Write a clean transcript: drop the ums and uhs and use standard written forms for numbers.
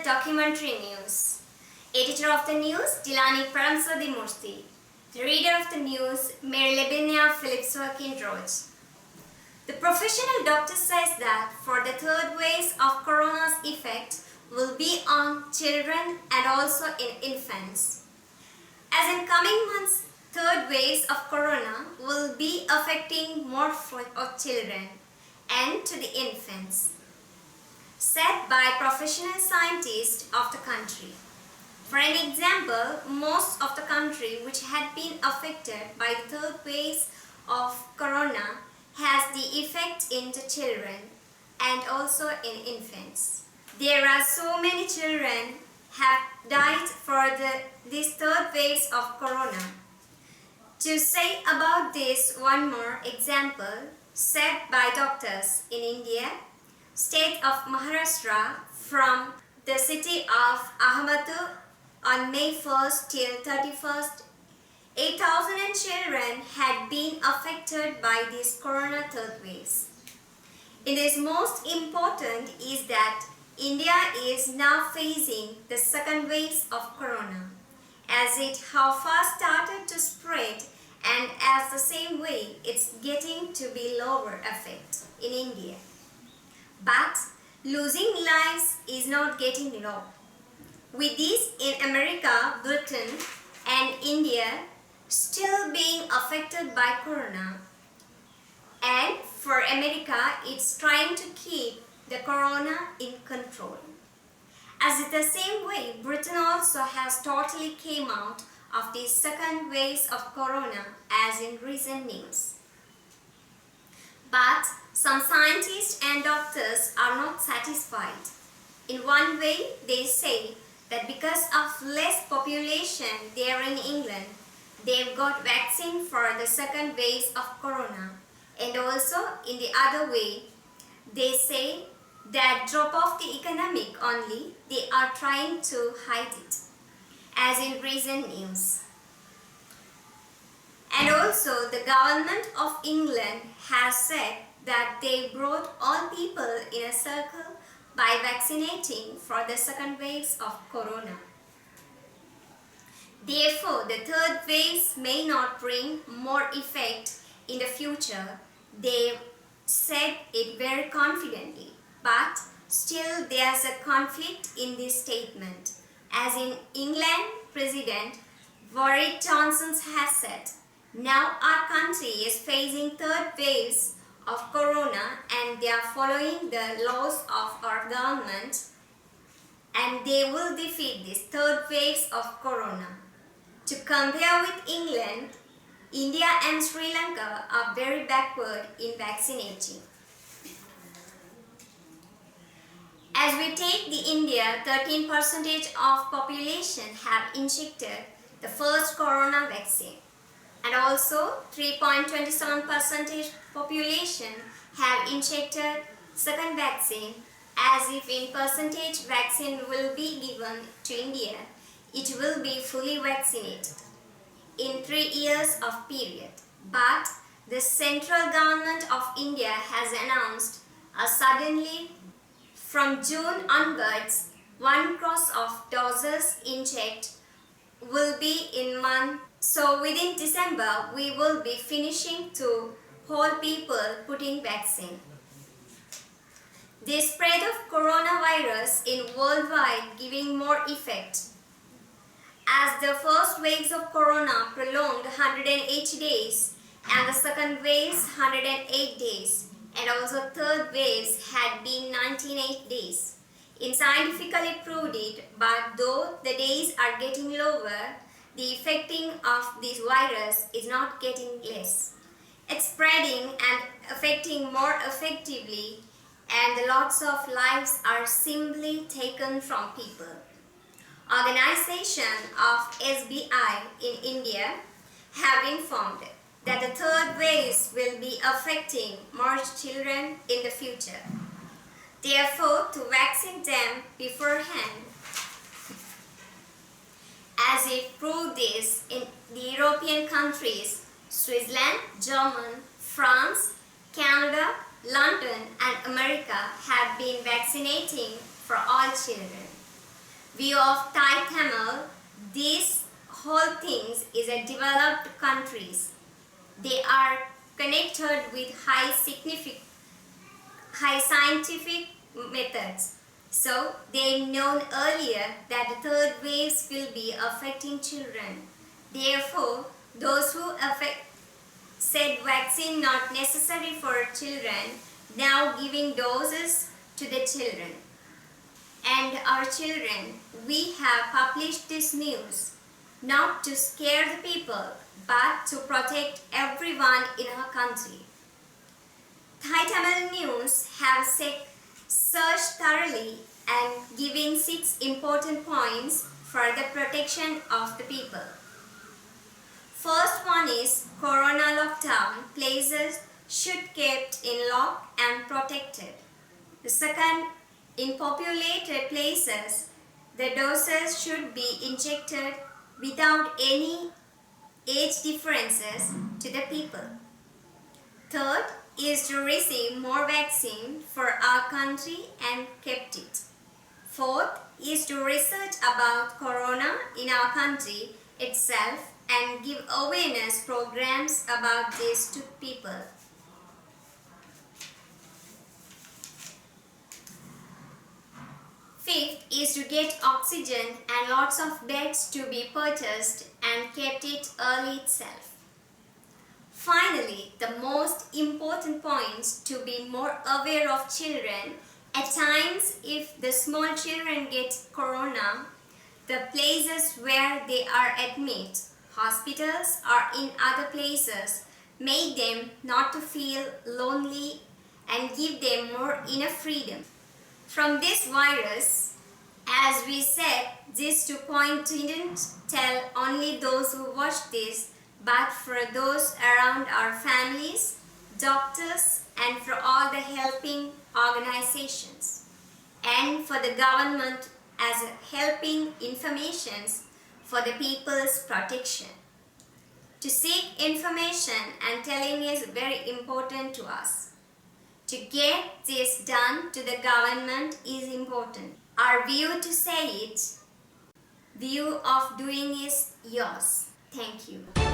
Documentary News. Editor of the news, Dilani Paramsadi Murthy. The reader of the news, Mary Lavinia Phillips Working Roach. The professional doctor says that for the third wave of corona's effect will be on children and also in infants. As in coming months, third waves of corona will be affecting more of children and to the infants, said by professional scientists of the country. For an example, most of the country which had been affected by the third wave of corona has the effect into children and also in infants. There are so many children have died for this third wave of corona. To say about this one more example, said by doctors in India, state of Maharashtra, from the city of Ahmedabad on May 1st till 31st, 8,000 children had been affected by this corona third wave. It is most important is that India is now facing the second wave of corona, as it how fast started to spread, and as the same way it's getting to be lower effect in India. But losing lives is not getting low. With this in America, Britain and India still being affected by corona, and for America it's trying to keep the corona in control. As in the same way, Britain also has totally came out of the second wave of corona as in recent news. But some scientists and doctors are not satisfied. In one way, they say that because of less population there in England, they've got vaccine for the second wave of corona. And also in the other way, they say that drop off the economic only, they are trying to hide it, as in recent news. And also the government of England has said that they brought all people in a circle by vaccinating for the second wave of corona. Therefore, the third wave may not bring more effect in the future. They said it very confidently, but still there's a conflict in this statement. As in England, President Boris Johnson has said, now our country is facing third waves of corona and they are following the laws of our government and they will defeat this third waves of corona. To compare with England, India and Sri Lanka are very backward in vaccinating. As we take the India, 13% of population have injected the first corona vaccine, and also 3.27% population have injected second vaccine. As if in percentage vaccine will be given to India, it will be fully vaccinated in 3 years of period. But the central government of India has announced suddenly from June onwards, 1 crore of doses inject will be in month. So within December, we will be finishing to whole people putting vaccine. The spread of coronavirus in worldwide giving more effect. As the first waves of corona prolonged 180 days and the second waves 108 days and also third waves had been 98 days. In scientifically proved it, but though the days are getting lower, the effecting of this virus is not getting less. It's spreading and affecting more effectively, and lots of lives are simply taken from people. Organization of SBI in India have informed that the third wave will be affecting more children in the future. Therefore, to vaccinate them beforehand, as it proved this in the European countries, Switzerland, Germany, France, Canada, London and America have been vaccinating for all children. view of Thai Tamil, these whole things is a developed countries. They are connected with high scientific methods. So they known earlier that the third waves will be affecting children. Therefore, those who said vaccine not necessary for children now giving doses to the children. And our children, we have published this news not to scare the people but to protect everyone in our country. Thai Tamil News have searched thoroughly and giving 6 important points for the protection of the people. First one is Corona lockdown places should kept in lock and protected. The second, in populated places, the doses should be injected without any age differences to the people. Third is to receive more vaccine for our country and kept it. Fourth is to research about corona in our country itself and give awareness programs about this to people. Fifth is to get oxygen and lots of beds to be purchased and kept it early itself. Finally, the most important points to be more aware of children. At times, if the small children get corona, the places where they are admitted, hospitals or in other places, make them not to feel lonely and give them more inner freedom. From this virus, as we said, this 2 point didn't tell only those who watched this, but for those around our families, doctors, and for all the helping organizations, and for the government as helping informations for the people's protection. To seek information and telling is very important to us. To get this done to the government is important. Our view to say it, view of doing is yours. Thank you.